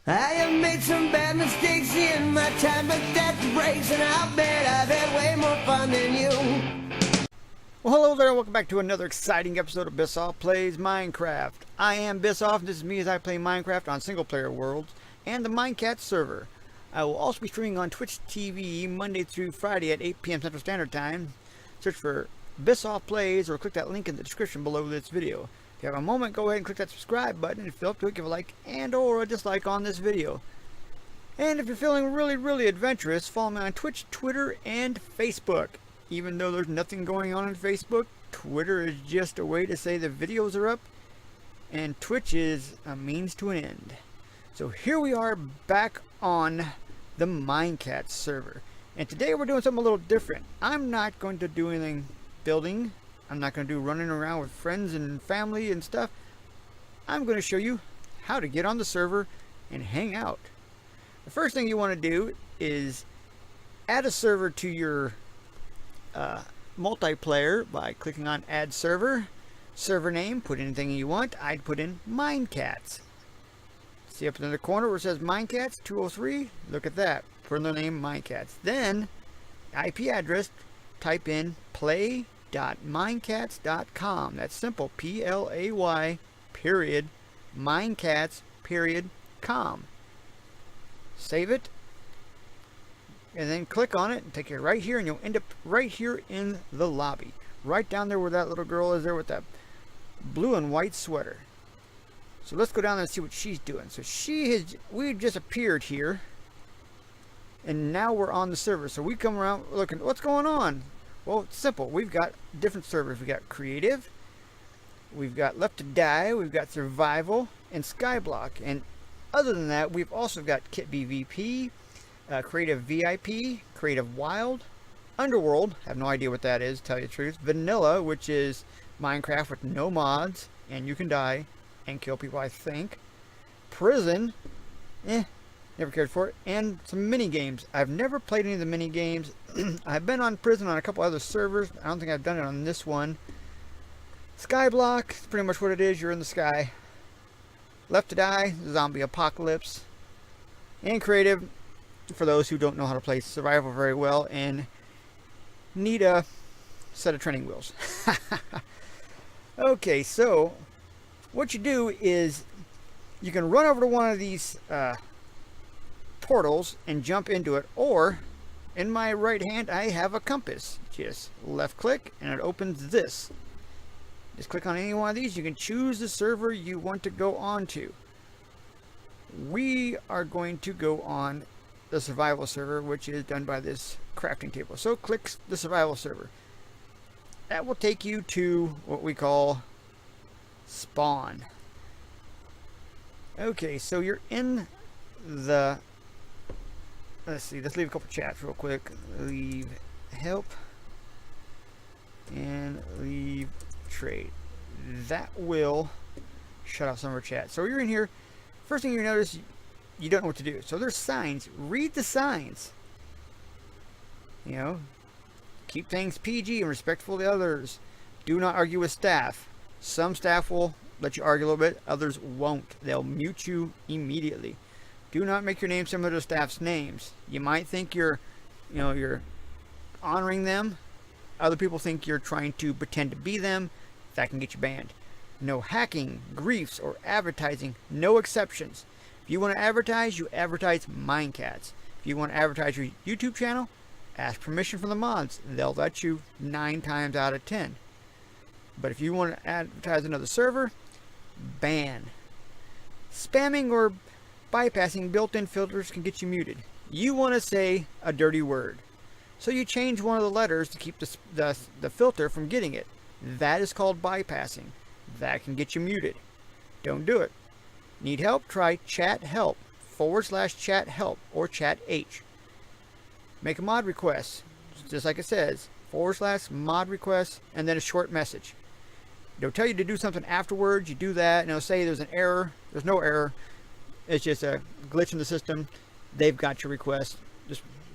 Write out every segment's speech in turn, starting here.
I have made some bad mistakes in my time, but that breaks, and I'll bet I've had way more fun than you. Well, hello there, and welcome back to another exciting episode of Bissoff Plays Minecraft. I am Bissoff, and this is me as I play Minecraft on single-player worlds and the Minecats server. I will also be streaming on Twitch TV Monday through Friday at 8 p.m. Central Standard Time. Search for Bissoff Plays or click that link in the description below this video. If you have a moment, go ahead and click that subscribe button. If you're up to it, give a like and or a dislike on this video. And if you're feeling really adventurous, follow me on Twitch, Twitter, and Facebook. Even though there's nothing going on Facebook, Twitter is just a way to say the videos are up, and Twitch is a means to an end. So here we are back on the Minecats server. And today we're doing something a little different. I'm not going to do anything building. I'm not going to do running around with friends and family and stuff. I'm going to show you how to get on the server and hang out. The first thing you want to do is add a server to your multiplayer by clicking on add server. Server name, put anything you want. I'd put in Minecats. See up in the corner where it says Minecats 203? Look at that. Put in the name Minecats. Then IP address, type in play.minecats.com. That's simple. PLAY period Minecats period com. Save it. And then click on it and take it right here, and you'll end up right here in the lobby. Right down there where that little girl is there with that blue and white sweater. So let's go down there and see what she's doing. So we just appeared here. And now we're on the server. So we come around looking, what's going on? Well, it's simple. We've got different servers. We've got creative. We've got left to die. We've got survival and skyblock. And other than that, we've also got kit BVP. Creative VIP, Creative Wild, Underworld, have no idea what that is, tell you the truth. Vanilla, which is Minecraft with no mods, and you can die and kill people, I think. Prison, never cared for it. And some mini games. I've never played any of the mini games. I've been on Prison on a couple other servers. I don't think I've done it on this one. Skyblock, is pretty much what it is. You're in the sky. Left to Die, Zombie Apocalypse. And Creative, for those who don't know how to play survival very well and need a set of training wheels. Okay, so what you do is you can run over to one of these portals and jump into it, or in my right hand I have a compass. Just left click and it opens this. Just click on any one of these. You can choose the server you want to go on to. We are going to go on the survival server, which is done by this crafting table. So click the survival server. That will take you to what we call spawn. Okay, so you're in the, let's see, let's leave a couple chats real quick. Leave help and leave trade. That will shut off some of our chat. So you're in here. First thing you notice, you don't know what to do. So there's signs. Read the signs. You know, keep things PG and respectful to others. Do not argue with staff. Some staff will let you argue a little bit. Others won't. They'll mute you immediately. Do not make your name similar to staff's names. You might think you're honoring them. Other people think you're trying to pretend to be them. That can get you banned. No hacking, griefs, or advertising. No exceptions. If you want to advertise, you advertise Minecats. If you want to advertise your YouTube channel, ask permission from the mods. They'll let you 9 times out of 10. But if you want to advertise another server, ban. Spamming or bypassing built-in filters can get you muted. You want to say a dirty word, so you change one of the letters to keep the filter from getting it. That is called bypassing. That can get you muted. Don't do it. Need help? Try chat help /chat help or chat H. Make a mod request, just like it says, /mod request, and then a short message. They'll tell you to do something afterwards. You do that, and it'll say there's an error. There's no error. It's just a glitch in the system. They've got your request.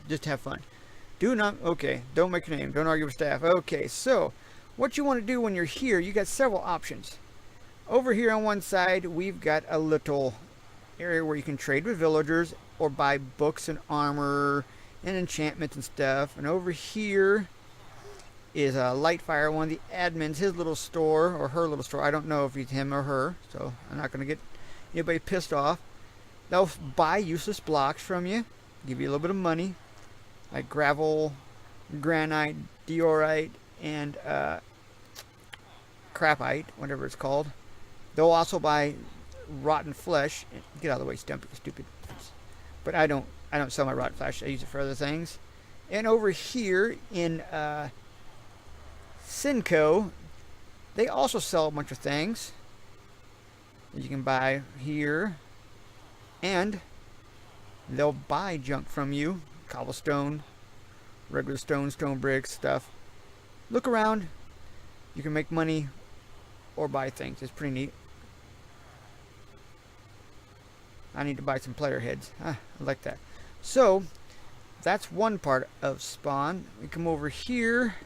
Just have fun. Do not, okay, don't make a name. Don't argue with staff. Okay, so what you want to do when you're here, you got several options. Over here on one side, we've got a little area where you can trade with villagers or buy books and armor and enchantments and stuff. And over here is Lightfire, one of the admins, his little store, or her little store. I don't know if it's him or her, so I'm not going to get anybody pissed off. They'll buy useless blocks from you, give you a little bit of money, like gravel, granite, diorite, and crapite, whatever it's called. They'll also buy rotten flesh. Get out of the way, Stumpy, stupid. But I don't sell my rotten flesh. I use it for other things. And over here in Cinco, they also sell a bunch of things that you can buy here, and they'll buy junk from you: cobblestone, regular stone, stone bricks, stuff. Look around. You can make money or buy things. It's pretty neat. I need to buy some player heads. I like that. So that's one part of spawn. We come over here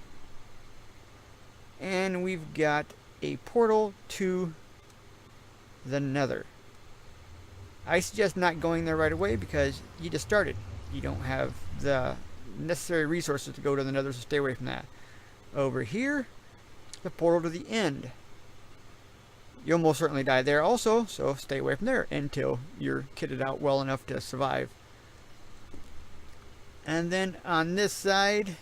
and we've got a portal to the Nether. I suggest not going there right away because you just started. You don't have the necessary resources to go to the Nether, so stay away from that. Over here, the portal to the end. You'll most certainly die there also, so stay away from there until you're kitted out well enough to survive. And then on this side,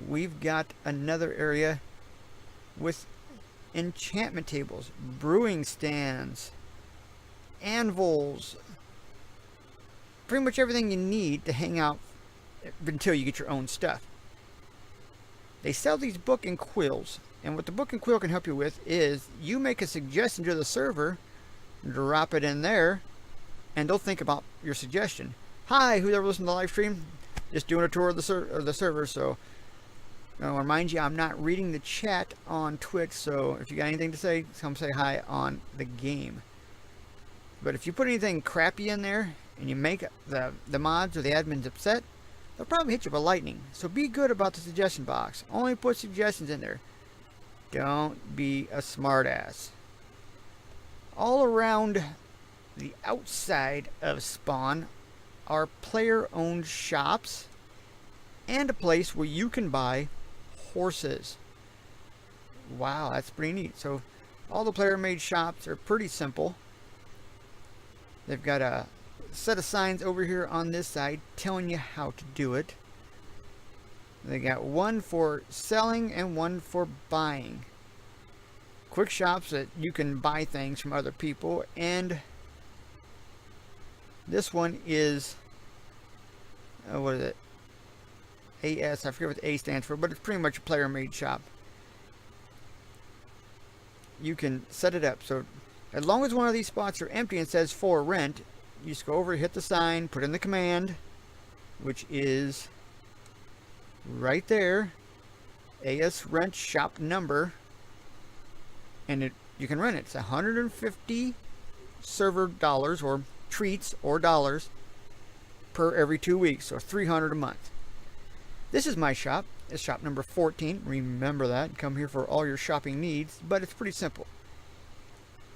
we've got another area with enchantment tables, brewing stands, anvils, pretty much everything you need to hang out until you get your own stuff. They sell these book and quills, and what the book and quill can help you with is you make a suggestion to the server, drop it in there, and they'll think about your suggestion. Hi, whoever listened to the live stream, just doing a tour of the server. So I want to remind you, I'm not reading the chat on Twitch, so if you got anything to say, come say hi on the game. But if you put anything crappy in there and you make the mods or the admins upset, they'll probably hit you with lightning. So be good about the suggestion box. Only put suggestions in there. Don't be a smartass. All around the outside of spawn are player-owned shops and a place where you can buy horses. Wow, that's pretty neat. So all the player-made shops are pretty simple. They've got a set of signs over here on this side telling you how to do it. They got one for selling and one for buying. Quick shops that you can buy things from other people, and this one is what is it? AS, I forget what the A stands for, but it's pretty much a player-made shop. You can set it up so as long as one of these spots are empty and says for rent, you just go over, hit the sign, put in the command, which is right there, AS rent shop number, and you can rent it. It's 150 server dollars or treats or dollars per every 2 weeks, so 300 a month. This is my shop. It's shop number 14. Remember that. Come here for all your shopping needs, but it's pretty simple.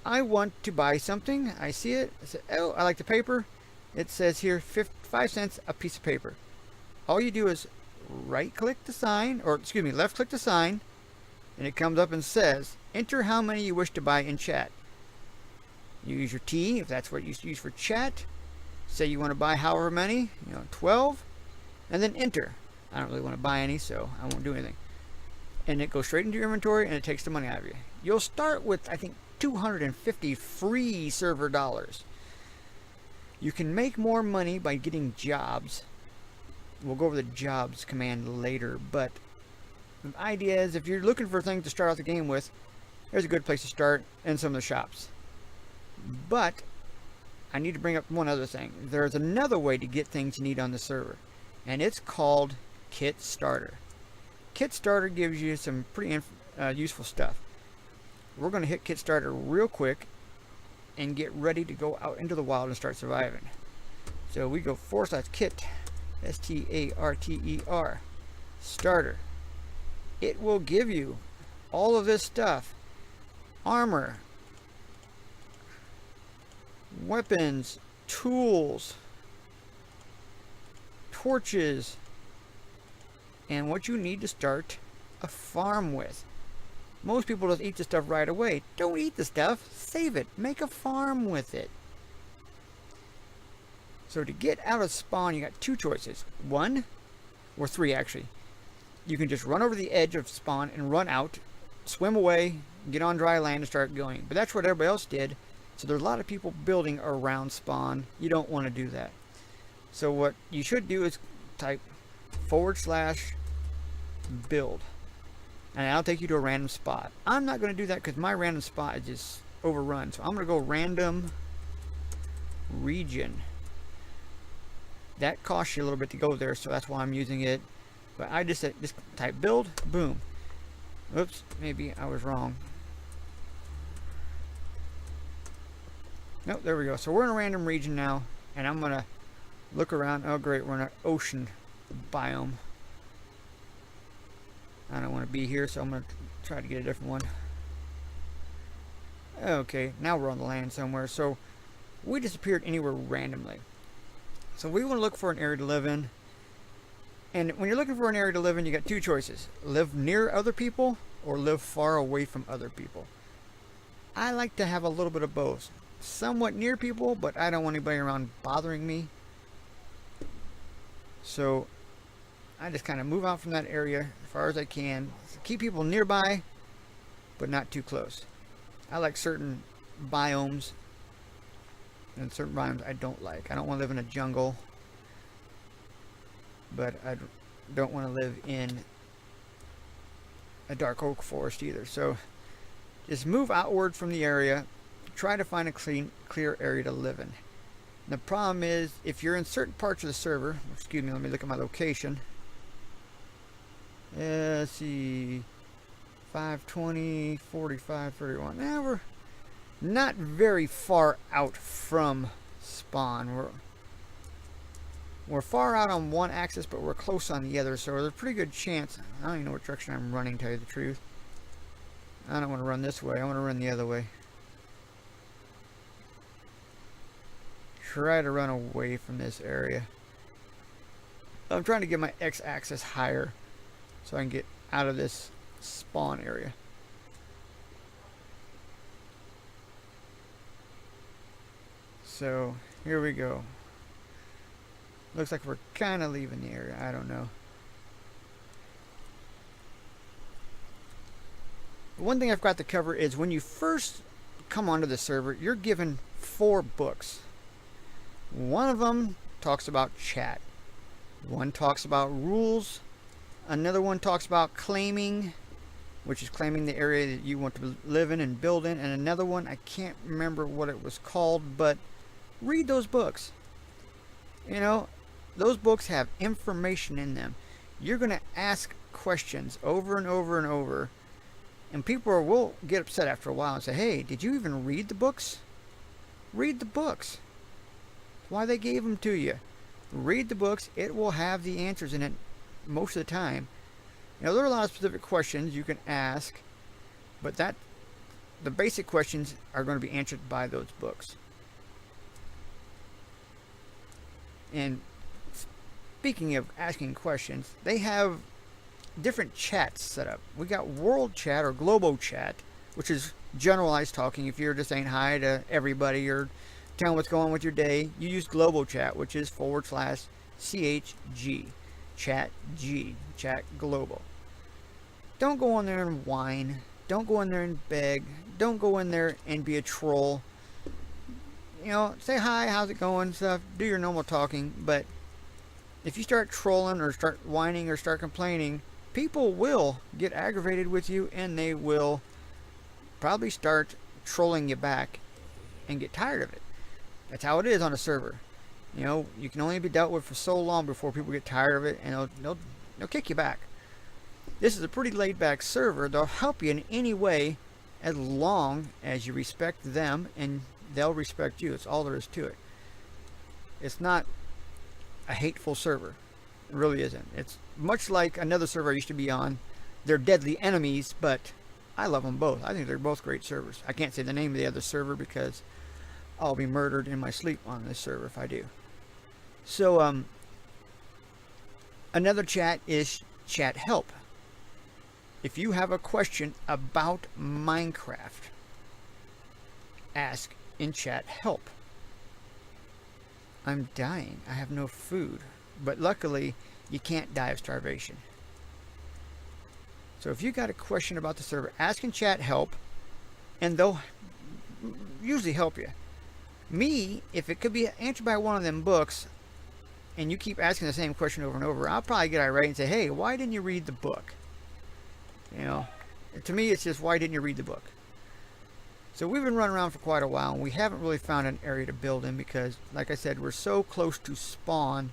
I want to buy something. I see it. I say, oh, I like the paper. It says here 5 cents a piece of paper. All you do is right click the sign, or excuse me, left click the sign, and it comes up and says enter how many you wish to buy in chat. You use your T if that's what you use for chat. Say you want to buy however many, 12, and then enter. I don't really want to buy any, so I won't do anything. And it goes straight into your inventory and it takes the money out of you. You'll start with, I think, 250 free server dollars. You can make more money by getting jobs. We'll go over the jobs command later, but the idea is if you're looking for things to start out the game with, there's a good place to start in some of the shops. But I need to bring up one other thing. There's another way to get things you need on the server, and it's called Kit Starter. Kit Starter gives you some pretty useful stuff. We're going to hit Kit Starter real quick and get ready to go out into the wild and start surviving. So we go /kit, STARTER, starter. It will give you all of this stuff: armor, weapons, tools, torches, and what you need to start a farm with. Most people just eat the stuff right away. Don't eat the stuff. Save it. Make a farm with it. So to get out of spawn, you got two choices. One, or three actually. You can just run over the edge of spawn and run out, swim away, get on dry land and start going. But that's what everybody else did. So there's a lot of people building around spawn. You don't want to do that. So what you should do is type /build. And that'll take you to a random spot. I'm not going to do that because my random spot is just overrun. So I'm going to go random region. That costs you a little bit to go there, so that's why I'm using it. But I just type build, boom. Oops, maybe I was wrong. Nope, there we go. So we're in a random region now, and I'm going to look around. Oh great, we're in an ocean biome. I don't want to be here, so I'm going to try to get a different one. Okay, now we're on the land somewhere. So we disappeared anywhere randomly. So we want to look for an area to live in. And when you're looking for an area to live in, you got two choices. Live near other people or live far away from other people. I like to have a little bit of both. Somewhat near people, but I don't want anybody around bothering me. So I just kind of move out from that area as far as I can. Keep people nearby, but not too close. I like certain biomes, and certain biomes I don't like. I don't want to live in a jungle, but I don't want to live in a dark oak forest either. So just move outward from the area. Try to find a clear area to live in. The problem is, if you're in certain parts of the server, excuse me, let me look at my location. Let's see, 520, 45, 31. Now we're not very far out from spawn. We're far out on one axis, but we're close on the other, so there's a pretty good chance. I don't even know what direction I'm running, to tell you the truth. I don't want to run this way. I want to run the other way. Try to run away from this area. I'm trying to get my x-axis higher so I can get out of this spawn area. So here we go. Looks like we're kind of leaving the area. I don't know. One thing I've got to cover is when you first come onto the server, you're given 4 books. One of them talks about chat. One talks about rules. Another one talks about claiming, which is claiming the area that you want to live in and build in. And another one, I can't remember what it was called, but read those books. You know, those books have information in them. You're going to ask questions over and over and over. And people will get upset after a while and say, hey, did you even read the books? Read the books. That's why they gave them to you. Read the books. It will have the answers in it most of the time. You know, there are a lot of specific questions you can ask, but the basic questions are going to be answered by those books. And speaking of asking questions, they have different chats set up. We got world chat or global chat, which is generalized talking. If you're just saying hi to everybody or telling what's going on with your day, you use global chat, which is /CHG. Chat G. Chat global. Don't go in there and whine. Don't go in there and beg. Don't go in there and be a troll. You know, say hi, how's it going, stuff. Do your normal talking. But if you start trolling or start whining or start complaining, people will get aggravated with you, and they will probably start trolling you back and get tired of it. That's how it is on a server. You know, you can only be dealt with for so long before people get tired of it, and they'll kick you back. This is a pretty laid back server. They'll help you in any way as long as you respect them and they'll respect you. That's all there is to it. It's not a hateful server. It really isn't. It's much like another server I used to be on. They're deadly enemies, but I love them both. I think they're both great servers. I can't say the name of the other server because I'll be murdered in my sleep on this server if I do. So another chat is chat help. If you have a question about Minecraft, ask in chat help. I'm dying. I have no food. But luckily, you can't die of starvation. So if you got a question about the server, ask in chat help, and they'll usually help you. Me, if it could be answered by one of them books, and you keep asking the same question over and over, I'll probably get irate and say, hey, why didn't you read the book? You know, to me, it's just, why didn't you read the book? So we've been running around for quite a while, and we haven't really found an area to build in because, like I said, we're so close to spawn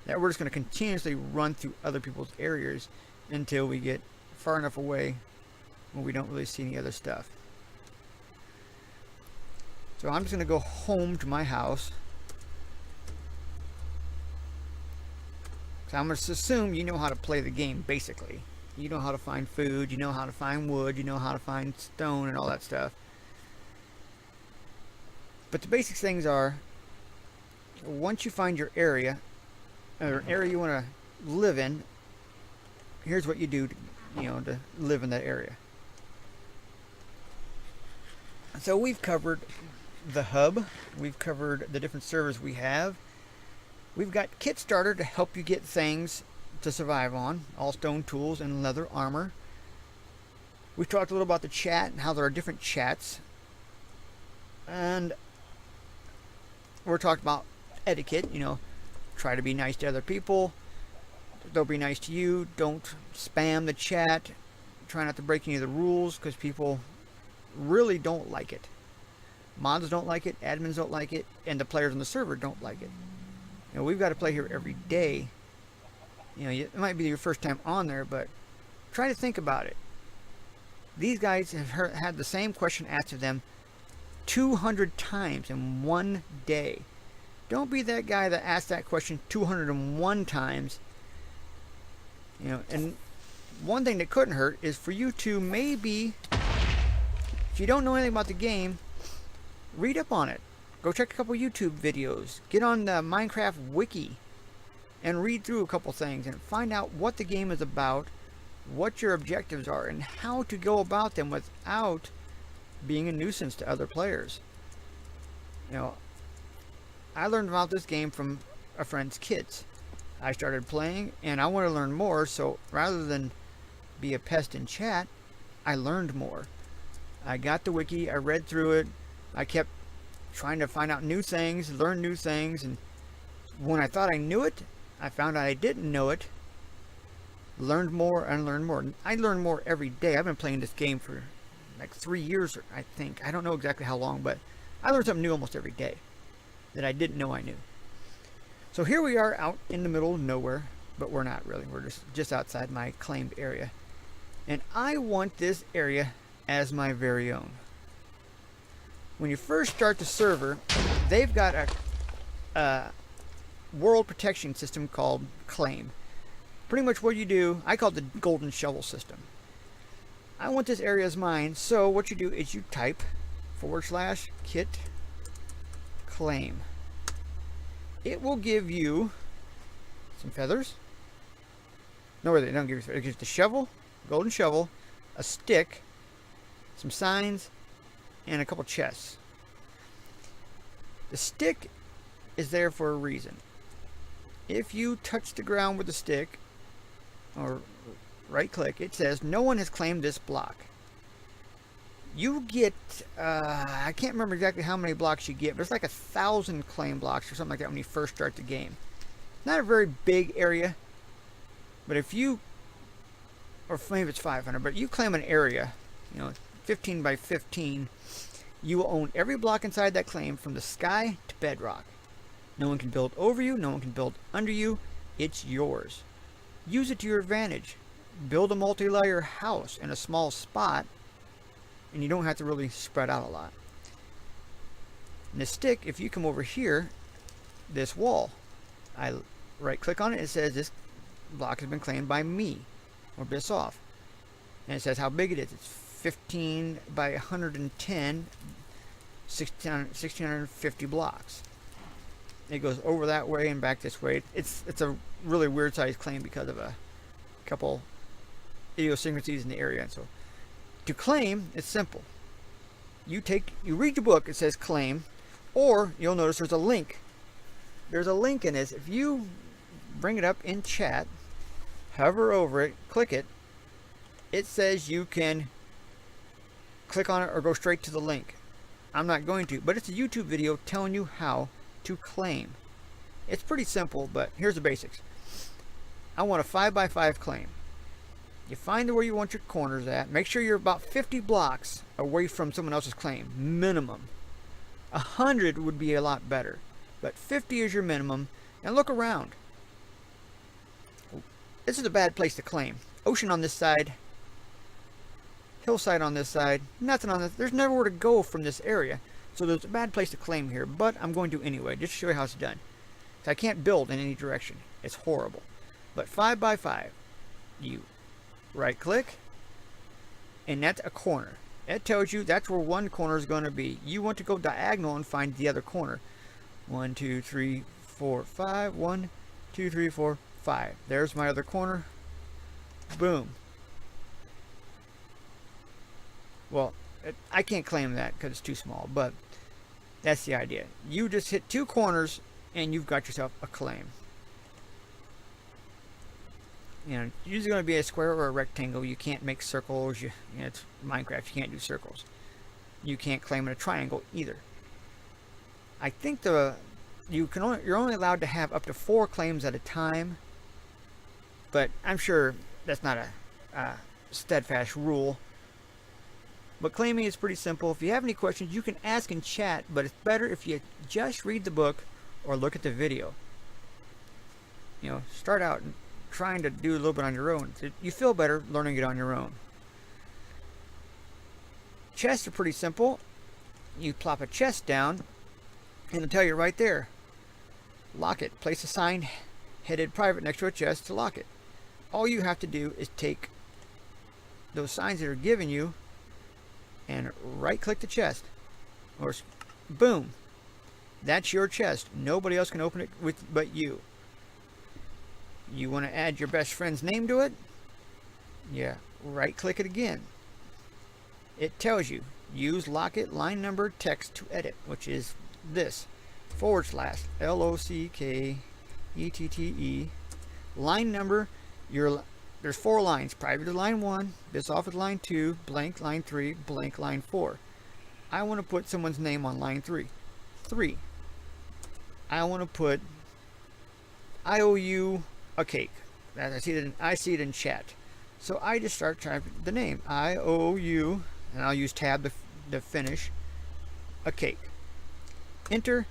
that we're just going to continuously run through other people's areas until we get far enough away where we don't really see any other stuff. So I'm just going to go home to my house. So I'm going to assume you know how to play the game, basically. You know how to find food, you know how to find wood, you know how to find stone and all that stuff. But the basic things are, once you find your area, or an area you want to live in, here's what you do to, to live in that area. So we've covered the hub, we've covered the different servers we have. We've got Kit Starter to help you get things to survive on, all stone tools and leather armor. We've talked a little about the chat and how there are different chats. And we're talking about etiquette, try to be nice to other people. They'll be nice to you. Don't spam the chat. Try not to break any of the rules because people really don't like it. Mods don't like it, admins don't like it, and the players on the server don't like it. We've got to play here every day. It might be your first time on there, but try to think about it. These guys have had the same question asked of them 200 times in one day. Don't be that guy that asked that question 201 times. And one thing that couldn't hurt is for you to maybe, if you don't know anything about the game, read up on it. Go check a couple YouTube videos. Get on the Minecraft wiki and read through a couple things and find out what the game is about, what your objectives are, and how to go about them without being a nuisance to other players. I learned about this game from a friend's kids. I started playing and I want to learn more, so rather than be a pest in chat, I learned more. I got the wiki, I read through it, I kept trying to find out new things, learn new things, and when I thought I knew it, I found out I didn't know it. Learned more and learned more. I learn more every day. I've been playing this game for like 3 years, I think. I don't know exactly how long, but I learn something new almost every day that I didn't know I knew. So here we are out in the middle of nowhere, but we're not really. We're just outside my claimed area. And I want this area as my very own. When you first start the server, they've got a world protection system called Claim. Pretty much what you do, I call it the golden shovel system. I want this area as mine, so what you do is you type /kit claim. It will give you some feathers. No, they don't give you feathers. It gives you the shovel, golden shovel, a stick, some signs, and a couple chests. The stick is there for a reason. If you touch the ground with the stick, or right click, it says no one has claimed this block. You get, I can't remember exactly how many blocks you get, but it's like 1,000 claim blocks or something like that when you first start the game. Not a very big area, but if you, or maybe it's 500, but you claim an area, 15 by 15, you will own every block inside that claim from the sky to bedrock. No one can build over you, no one can build under you. It's yours. Use it to your advantage. Build a multi-layer house in a small spot, and you don't have to really spread out a lot. And the stick, if you come over here, this wall, I right click on it, it says this block has been claimed by me, or Bissoff. And it says how big it is. It's 15 by 110. 1650 blocks. It goes over that way and back this way. It's a really weird sized claim because of a couple idiosyncrasies in the area. And so to claim, it's simple. You read your book, it says claim, or you'll notice there's a link. There's a link in this. If you bring it up in chat, hover over it, click it, it says you can click on it or go straight to the link. I'm not going to, but it's a YouTube video telling you how to claim. It's pretty simple, but here's the basics. I want a 5x5 claim. You find where you want your corners at. Make sure you're about 50 blocks away from someone else's claim, minimum. 100 would be a lot better, but 50 is your minimum. And look around. This is a bad place to claim. Ocean on this side, hillside on this side, nothing on this. There's nowhere to go from this area, so there's a bad place to claim here, but I'm going to anyway, just to show you how it's done. I can't build in any direction. It's horrible. But 5x5, you right click, and that's a corner. It tells you that's where one corner is going to be. You want to go diagonal and find the other corner. 1 2 3 4 5. 1 2 3 4 5. There's my other corner. Boom. Well, I can't claim that because it's too small, but that's the idea. You just hit 2 corners and you've got yourself a claim. You know, it's usually going to be a square or a rectangle. You can't make circles. It's Minecraft. You can't do circles. You can't claim in a triangle either. I think you're only allowed to have up to 4 claims at a time, but I'm sure that's not a steadfast rule. But claiming is pretty simple. If you have any questions, you can ask in chat, but it's better if you just read the book or look at the video. You know, start out trying to do a little bit on your own. You feel better learning it on your own. Chests are pretty simple. You plop a chest down and it'll tell you right there. Lock it. Place a sign headed private next to a chest to lock it. All you have to do is take those signs that are given you and right click the chest, or boom, that's your chest. Nobody else can open it but you. You want to add your best friend's name to it? Yeah, right click it again. It tells you use locket line number text to edit, which is this / LOCKETTE line number. There's 4 lines. Private is line 1, this off is line 2, blank line 3, blank line 4. I want to put someone's name on line 3. I want to put I owe you a cake. I see it in chat. So I just start typing the name. I owe you, and I'll use tab to finish, a cake. Enter.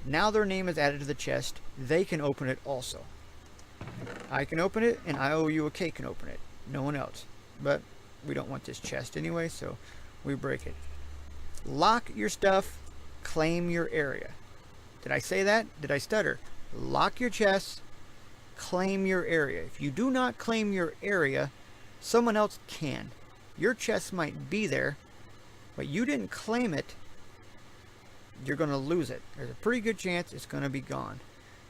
Now their name is added to the chest. They can open it also. I can open it, and I owe you a cake can open it. No one else. But we don't want this chest anyway, so we break it. Lock your stuff. Claim your area. Did I say that? Did I stutter? Lock your chests. Claim your area. If you do not claim your area, someone else can. Your chest might be there, but you didn't claim it. You're going to lose it. There's a pretty good chance it's going to be gone,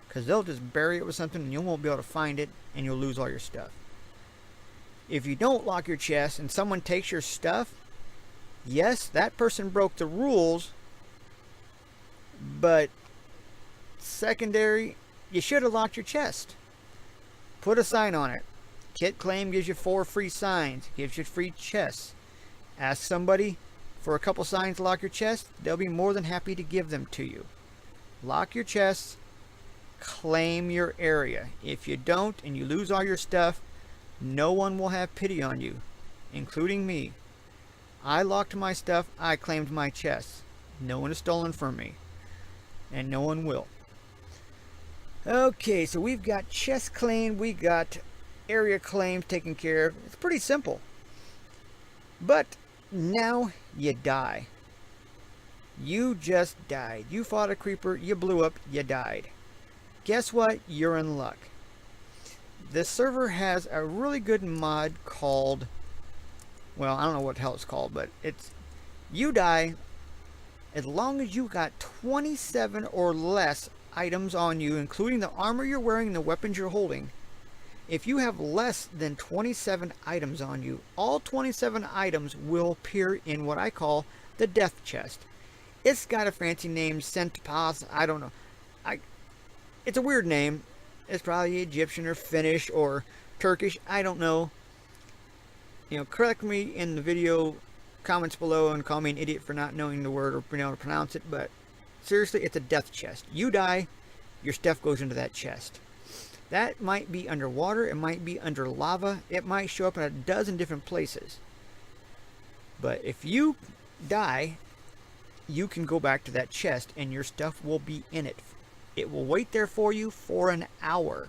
because they'll just bury it with something and you won't be able to find it, and you'll lose all your stuff. If you don't lock your chest and someone takes your stuff, yes, that person broke the rules, but secondary, you should have locked your chest. Put a sign on it. Kit claim gives you 4 free signs, gives you free chests. Ask somebody for a couple signs to lock your chest. They'll be more than happy to give them to you. Lock your chests. Claim your area. If you don't and you lose all your stuff, no one will have pity on you, including me. I locked my stuff. I claimed my chests. No one has stolen from me, and no one will. Okay, so we've got chest claim, we got area claims taken care of. It's pretty simple. But now you die. You just died. You fought a creeper, you blew up, you died. Guess what? You're in luck. This server has a really good mod called, well, I don't know what the hell it's called, but it's, you die, As long as you got 27 or less items on you, including the armor you're wearing and the weapons you're holding, if you have less than 27 items on you, all 27 items will appear in what I call the death chest. It's got a fancy name, Centapas, I don't know. It's a weird name. It's probably Egyptian or Finnish or Turkish, I don't know. You know, correct me in the video comments below and call me an idiot for not knowing the word or being able to pronounce it, but seriously, it's a death chest. You die, your stuff goes into that chest. That might be underwater, it might be under lava, it might show up in a dozen different places. But if you die, you can go back to that chest and your stuff will be in it. It will wait there for you for an hour.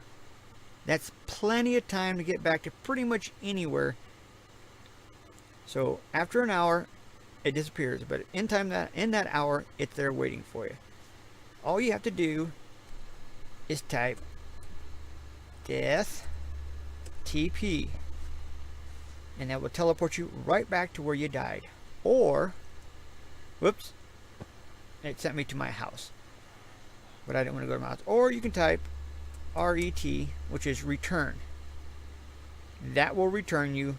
That's plenty of time to get back to pretty much anywhere. So after an hour, it disappears, but in that hour, it's there waiting for you. All you have to do is type death TP, and that will teleport you right back to where you died. Or, whoops, it sent me to my house, but I didn't want to go to my house. Or you can type RET, which is return. That will return you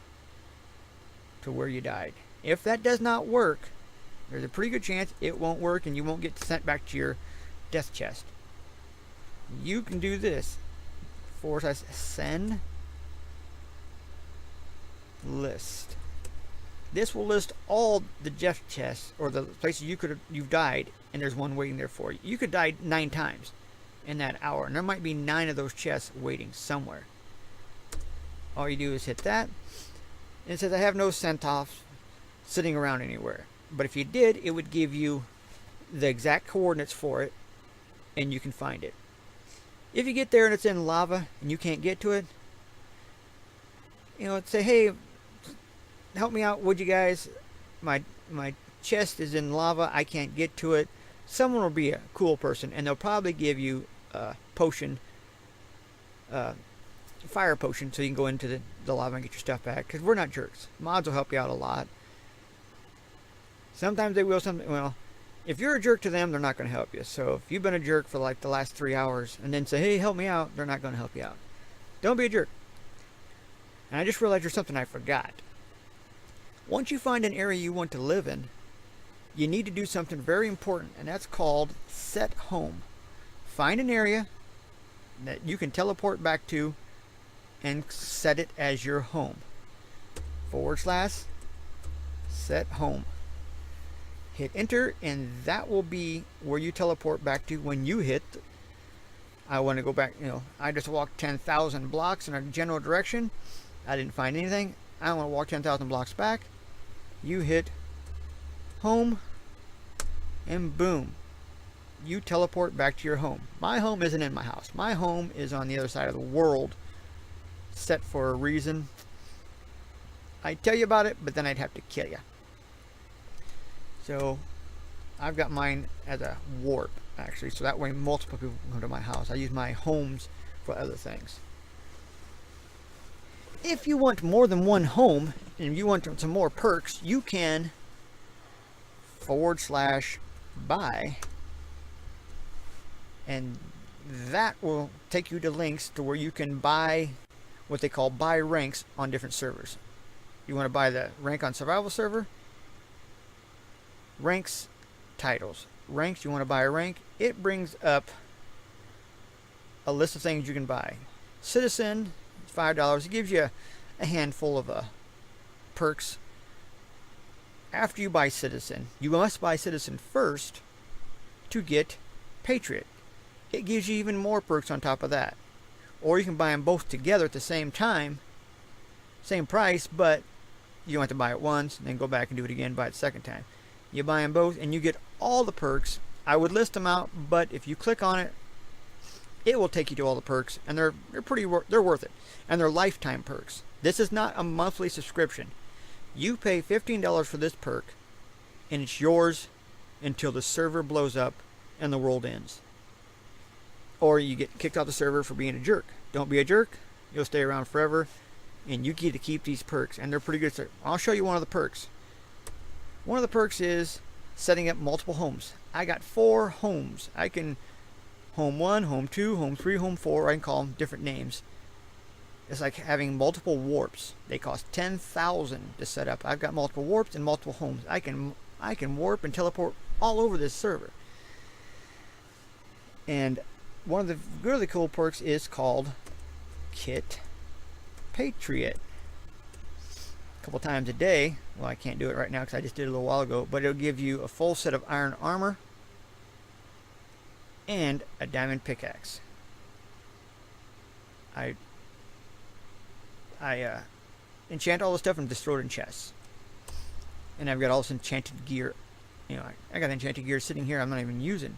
to where you died. If that does not work, there's a pretty good chance it won't work and you won't get sent back to your death chest. You can do this. / send list. This will list all the death chests or the places you've died, and there's one waiting there for you. You could die 9 times in that hour, and there might be 9 of those chests waiting somewhere. All you do is hit that, and it says I have no sent-offs sitting around anywhere. But if you did, it would give you the exact coordinates for it, and you can find it. If you get there and it's in lava and you can't get to it, you know, say, hey, help me out, would you guys? My chest is in lava, I can't get to it. Someone will be a cool person and they'll probably give you a potion, fire potion, so you can go into the lava and get your stuff back, because we're not jerks. Mods will help you out a lot. Sometimes they will, well, if you're a jerk to them, they're not going to help you. So if you've been a jerk for like the last 3 hours and then say, hey, help me out, they're not going to help you out. Don't be a jerk. And I just realized there's something I forgot. Once you find an area you want to live in, you need to do something very important, and that's called set home. Find an area that you can teleport back to and set it as your home. / set home. Hit enter, and that will be where you teleport back to when you hit. I want to go back, you know, I just walked 10,000 blocks in a general direction. I didn't find anything. I want to walk 10,000 blocks back. You hit home, and boom, you teleport back to your home. My home isn't in my house. My home is on the other side of the world, set for a reason. I'd tell you about it, but then I'd have to kill you. So I've got mine as a warp, actually, so that way multiple people can come to my house. I use my homes for other things. If you want more than one home and you want some more perks, you can / buy, and that will take you to links to where you can buy what they call buy ranks on different servers. You want to buy the rank on survival server, ranks, titles. Ranks, you want to buy a rank, it brings up a list of things you can buy. Citizen, $5. It gives you a handful of perks. After you buy Citizen, you must buy Citizen first to get Patriot. It gives you even more perks on top of that. Or you can buy them both together at the same time, same price, but you don't have to buy it once and then go back and do it again, buy it the second time. You buy them both and you get all the perks. I would list them out, but if you click on it, it will take you to all the perks, and they're worth it, and they're lifetime perks. This is not a monthly subscription. You pay $15 for this perk, and it's yours until the server blows up and the world ends. Or you get kicked off the server for being a jerk. Don't be a jerk. You'll stay around forever, and you get to keep these perks, and they're pretty good. I'll show you one of the perks. One of the perks is setting up multiple homes. I got 4 homes. I can home 1, home 2, home 3, home 4. I can call them different names. It's like having multiple warps. They cost 10,000 to set up. I've got multiple warps and multiple homes. I can warp and teleport all over this server. And one of the really cool perks is called Kit Patriot. A couple times a day. Well, I can't do it right now because I just did it a little while ago, but it'll give you a full set of iron armor and a diamond pickaxe. I enchant all the stuff and just throw it in chests. And I've got all this enchanted gear. You know, I got enchanted gear sitting here I'm not even using.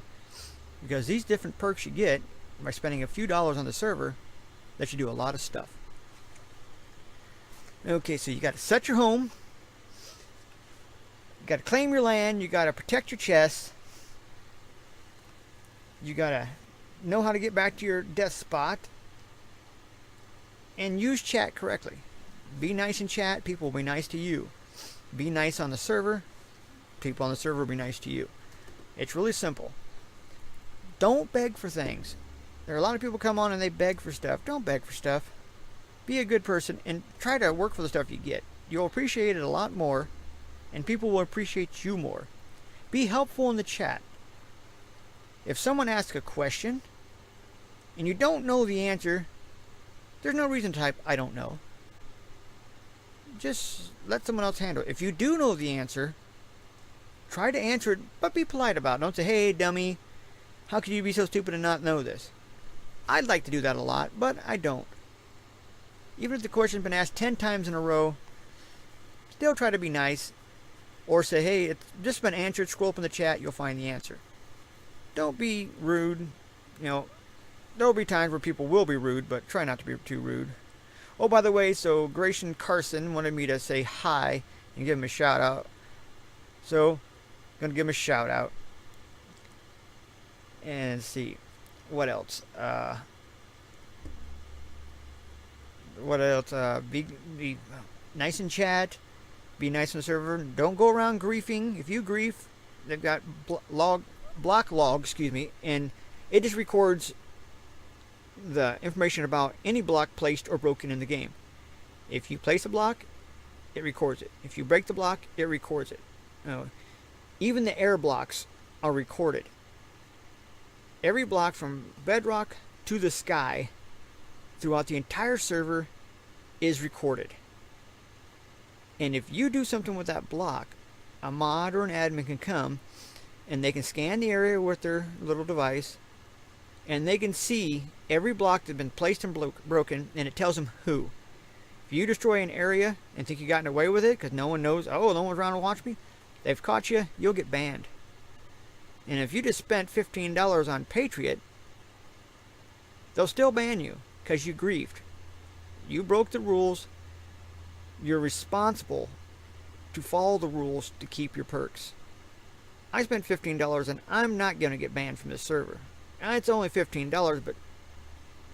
Because these different perks you get by spending a few dollars on the server, that you do a lot of stuff. Okay, so you got to set your home. You got to claim your land. You got to protect your chests. You got to know how to get back to your death spot. And use chat correctly. Be nice in chat. People will be nice to you. Be nice on the server. People on the server will be nice to you. It's really simple. Don't beg for things. There are a lot of people come on and they beg for stuff. Don't beg for stuff. Be a good person and try to work for the stuff you get. You'll appreciate it a lot more, and people will appreciate you more. Be helpful in the chat. If someone asks a question and you don't know the answer, there's no reason to type "I don't know." Just let someone else handle it. If you do know the answer, try to answer it, but be polite about it. Don't say, "Hey, dummy, how could you be so stupid and not know this?" I'd like to do that a lot, but I don't. Even if the question's been asked 10 times in a row, still try to be nice. Or say, "Hey, it's just been answered. Scroll up in the chat, you'll find the answer." Don't be rude. You know, there'll be times where people will be rude, but try not to be too rude. Oh, by the way, so Grayson Carson wanted me to say hi and give him a shout out. So, I'm going to give him a shout out. And let's see. What else? Be nice in chat. Be nice on the server. Don't go around griefing. If you grief, they've got block log, excuse me, and it just records the information about any block placed or broken in the game. If you place a block, it records it. If you break the block, it records it. Even the air blocks are recorded. Every block from bedrock to the sky throughout the entire server is recorded. And if you do something with that block, a mod or an admin can come and they can scan the area with their little device and they can see every block that's been placed and broken, and it tells them who. If you destroy an area and think you've gotten away with it because no one knows, oh, no one's around to watch me, they've caught you, you'll get banned. And if you just spent $15 on Patriot, they'll still ban you because you griefed. You broke the rules. You're responsible to follow the rules to keep your perks. I spent $15 and I'm not going to get banned from this server. It's only $15, but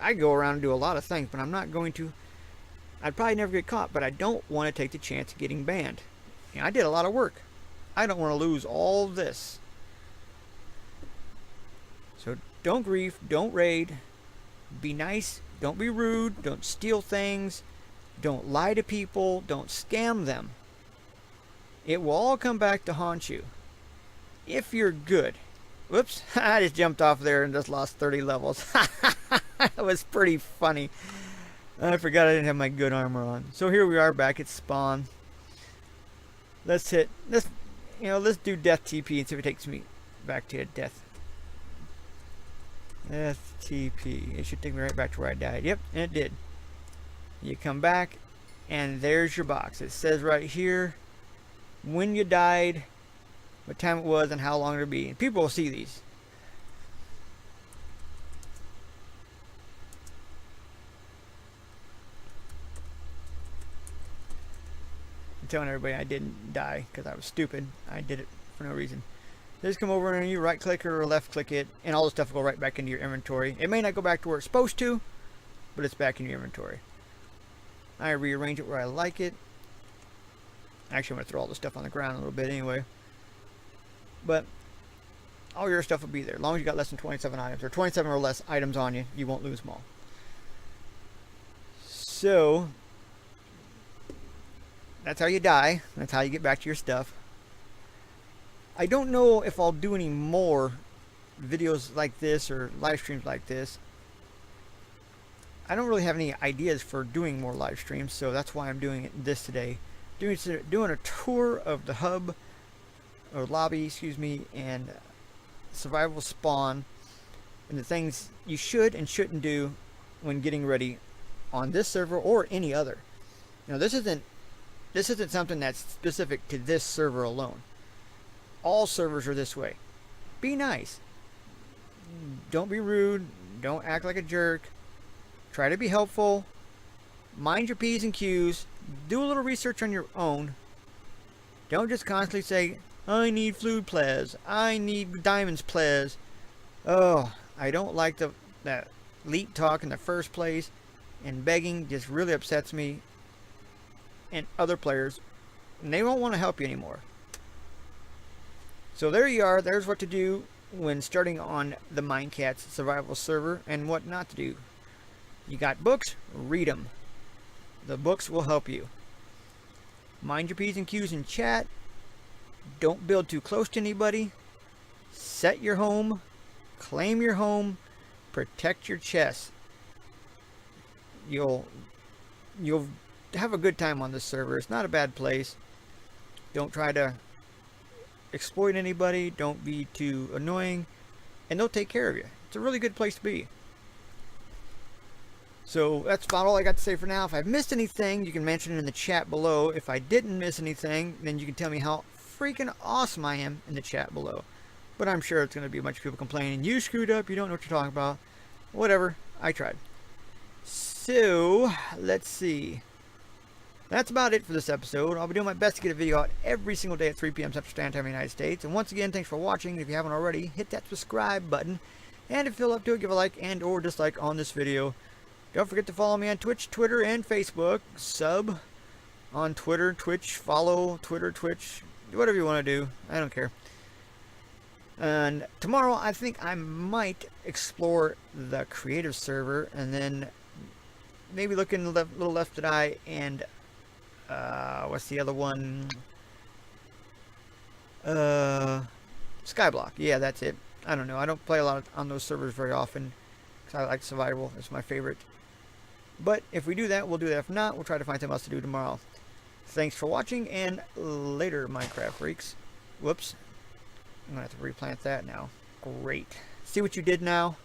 I go around and do a lot of things, but I'm not going to. I'd probably never get caught, but I don't want to take the chance of getting banned. You know, I did a lot of work. I don't want to lose all this. So don't grief, don't raid, be nice, don't be rude, don't steal things, don't lie to people, don't scam them. It will all come back to haunt you if you're good. Whoops, I just jumped off there and just lost 30 levels. That was pretty funny. I forgot I didn't have my good armor on. So here we are back at spawn. Let's do death TP and see if it takes me back to death. FTP. It should take me right back to where I died. Yep, and it did. You come back, and there's your box. It says right here when you died, what time it was, and how long it'll be. And people will see these. I'm telling everybody I didn't die because I was stupid. I did it for no reason. Just come over and you right click or left click it, and all the stuff will go right back into your inventory. It may not go back to where it's supposed to, but it's back in your inventory. I rearrange it where I like it. Actually, I'm going to throw all the stuff on the ground a little bit anyway. But all your stuff will be there. As long as you got less than 27 items, or 27 or less items on you, you won't lose them all. So, that's how you die. That's how you get back to your stuff. I don't know if I'll do any more videos like this or live streams like this. I don't really have any ideas for doing more live streams, so that's why I'm doing this today. Doing a tour of the hub, or lobby, excuse me, and survival spawn, and the things you should and shouldn't do when getting ready on this server or any other. You know, this isn't something that's specific to this server alone. All servers are this way. Be nice. Don't be rude. Don't act like a jerk. Try to be helpful. Mind your P's and Q's. Do a little research on your own. Don't just constantly say, I need fluid plas. I need diamonds plas. Oh, I don't like that leak talk in the first place. And begging just really upsets me and other players. And they won't want to help you anymore. So there you are. There's what to do when starting on the Minecats survival server and what not to do. You got books? Read them. The books will help you. Mind your P's and Q's in chat. Don't build too close to anybody. Set your home. Claim your home. Protect your chest. You'll have a good time on this server. It's not a bad place. Don't try to exploit anybody. Don't be too annoying. And they'll take care of you. It's a really good place to be. So that's about all I got to say for now. If I've missed anything, you can mention it in the chat below. If I didn't miss anything, then you can tell me how freaking awesome I am in the chat below. But I'm sure it's going to be a bunch of people complaining, you screwed up, you don't know what you're talking about. Whatever, I tried. So, let's see. That's about it for this episode. I'll be doing my best to get a video out every single day at 3 p.m. Central Standard Time in the United States. And once again, thanks for watching. If you haven't already, hit that subscribe button. And if you feel up to it, give a like and or dislike on this video. Don't forget to follow me on Twitch, Twitter, and Facebook. Sub on Twitter, Twitch, follow Twitter, Twitch, whatever you want to do. I don't care. And tomorrow, I think I might explore the creative server and then maybe look in the little left to eye and what's the other one? Skyblock. Yeah, that's it. I don't know. I don't play a lot on those servers very often because I like survival. It's my favorite. But if we do that, we'll do that. If not, we'll try to find something else to do tomorrow. Thanks for watching, and later, Minecraft freaks. Whoops. I'm going to have to replant that now. Great. See what you did now?